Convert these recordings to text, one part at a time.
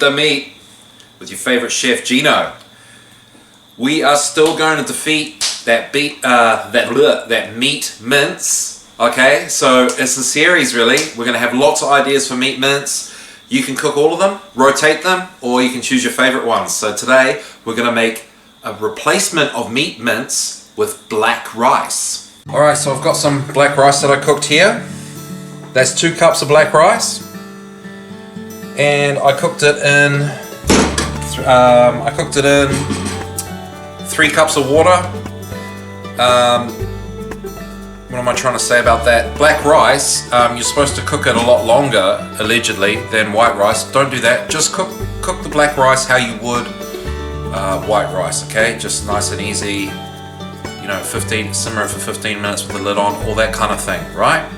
Eat the Meat with your favorite chef, Gino. We are still going to defeat that meat mince. Okay, so it's a series really. We're going to have lots of ideas for meat mince. You can cook all of them, rotate them, or you can choose your favorite ones. So today we're going to make a replacement of meat mince with black rice. Alright, so I've got some black rice that I cooked here. That's 2 cups of black rice. And I cooked it in 3 cups of water. What am I trying to say about that? Black rice, you're supposed to cook it a lot longer, allegedly, than white rice. Don't do that. Just cook the black rice how you would white rice, okay? Just nice and easy. You know, simmer it for 15 minutes with the lid on, all that kind of thing, right?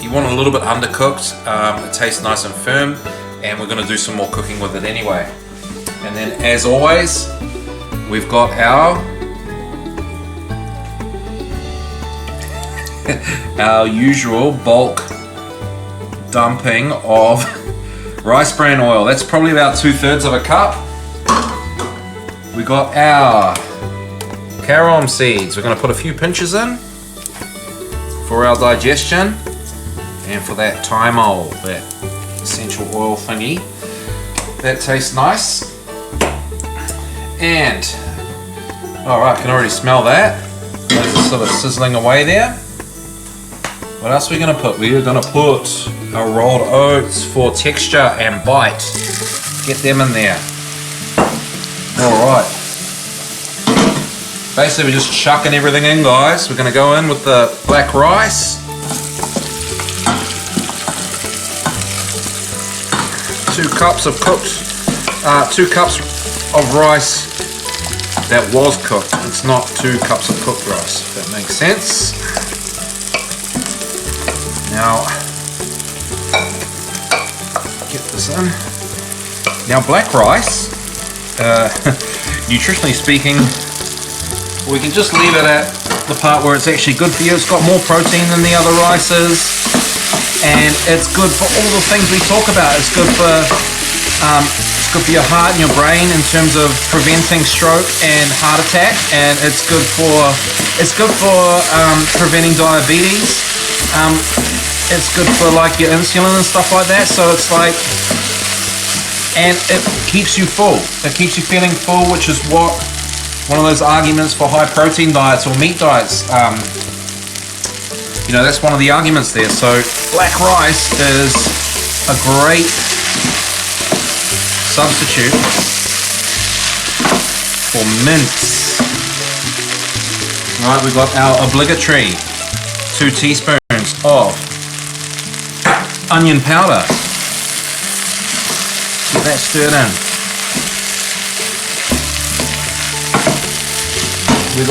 You want it a little bit undercooked. It tastes nice and firm, and we're going to do some more cooking with it anyway. And then, as always, we've got our usual bulk dumping of rice bran oil. That's probably about 2/3 of a cup. We got our carom seeds. We're going to put a few pinches in for our digestion and for that thymol, that essential oil thingy. That tastes nice. And alright, can already smell that. Those are sort of sizzling away there. What else are we going to put? We are going to put our rolled oats for texture and bite. Get them in there. Alright. Basically we're just chucking everything in, guys. We're going to go in with the black rice. 2 cups of 2 cups of rice that was cooked. It's not 2 cups of cooked rice, if that makes sense. Now, get this in. Now, black rice, nutritionally speaking, we can just leave it at the part where it's actually good for you. It's got more protein than the other rices, and it's good for all the things we talk about. It's good for your heart and your brain in terms of preventing stroke and heart attack, and it's good for preventing diabetes. It's good for like your insulin and stuff like that. So it's like, and it keeps you full. It keeps you feeling full, which is what one of those arguments for high protein diets or meat diets. You know, that's one of the arguments there. So black rice is a great substitute for mince. All right, we've got our obligatory 2 teaspoons of onion powder. Get that stirred in. We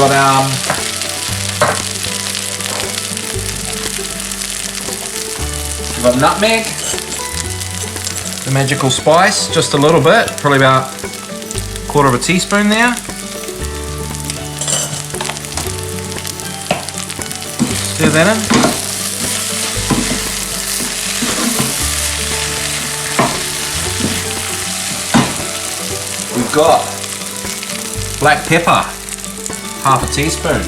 got nutmeg, the magical spice, just a little bit, probably about 1/4 teaspoon there. Stir that in. We've got black pepper, 1/2 teaspoon.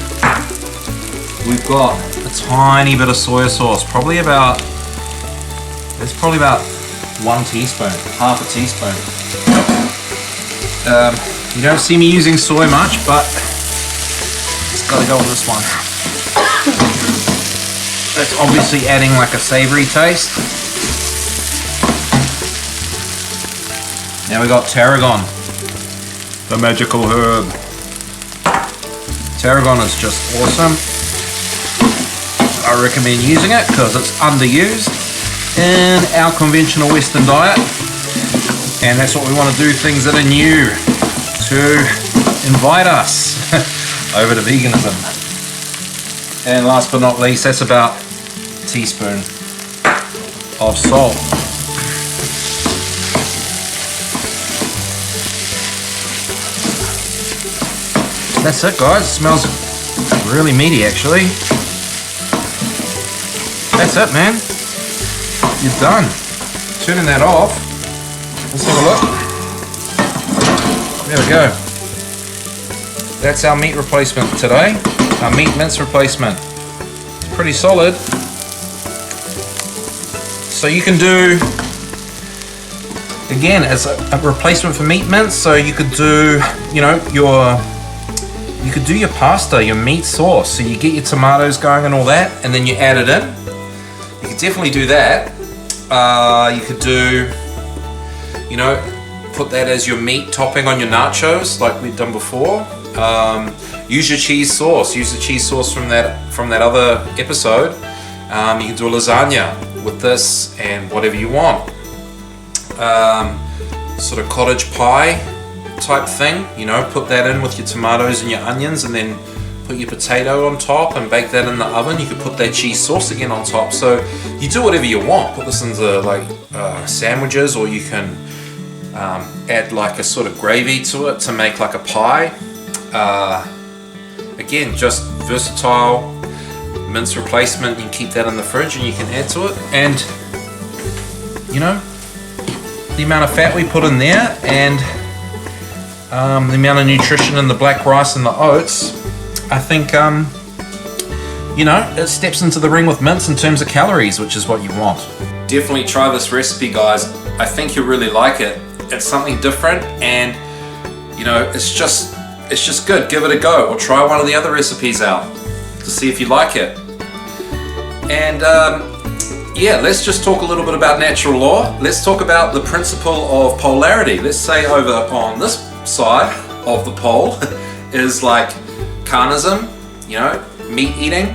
We've got a tiny bit of soy sauce, probably about 1 teaspoon, 1/2 teaspoon. You don't see me using soy much, but it's got to go on this one. It's obviously adding like a savory taste. Now we got tarragon, the magical herb. Tarragon is just awesome. I recommend using it because it's underused in our conventional Western diet, and that's what we want to do, things that are new to invite us over to veganism. And last but not least, that's about a teaspoon of salt. That's it, guys. It smells really meaty, actually. That's it, man. You're done. turning that off. Let's have a look. There we go. That's our meat replacement today. Our meat mince replacement. It's pretty solid. So you can do, again, as a replacement for meat mince, so you could do, you know, your pasta, your meat sauce. So you get your tomatoes going and all that, and then you add it in. You could definitely do that. You could do, you know, put that as your meat topping on your nachos, like we've done before. Use your cheese sauce. Use the cheese sauce from that other episode. You can do a lasagna with this and whatever you want. Sort of cottage pie type thing, you know, put that in with your tomatoes and your onions, and then put your potato on top and bake that in the oven. You could put that cheese sauce again on top. So you do whatever you want. Put this into like sandwiches, or you can add like a sort of gravy to it to make like a pie. Again, just versatile mince replacement. You can keep that in the fridge and you can add to it. And you know, the amount of fat we put in there, and the amount of nutrition in the black rice and the oats, I think, you know, it steps into the ring with mince in terms of calories, which is what you want. Definitely try this recipe, guys. I think you'll really like it. It's something different, and you know, it's just good. Give it a go, or try one of the other recipes out to see if you like it. And yeah, let's just talk a little bit about natural law. Let's talk about the principle of polarity. Let's say over on this side of the pole is like carnism, you know, meat eating,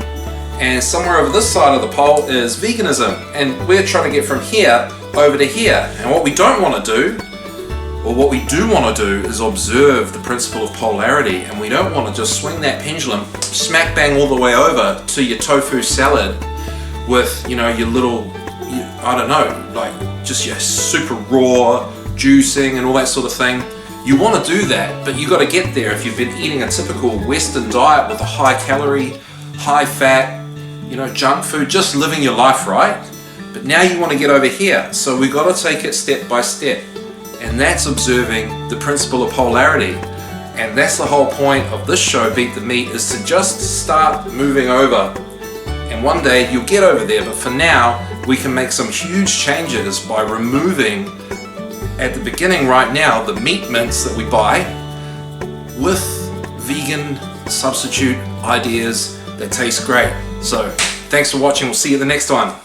and somewhere over this side of the pole is veganism, and we're trying to get from here over to here. And what we don't want to do, or what we do want to do, is observe the principle of polarity, and we don't want to just swing that pendulum smack bang all the way over to your tofu salad with, you know, your little, I don't know, like just your super raw juicing and all that sort of thing. You want to do that, but you got to get there if you've been eating a typical Western diet with a high calorie, high fat, you know, junk food, just living your life right. But now you want to get over here, so we got to take it step by step, and that's observing the principle of polarity. And that's the whole point of this show, Beat the Meat, is to just start moving over. And one day you'll get over there, but for now we can make some huge changes by removing, at the beginning right now, the meat mince that we buy with vegan substitute ideas that taste great. So thanks for watching. We'll see you the next time.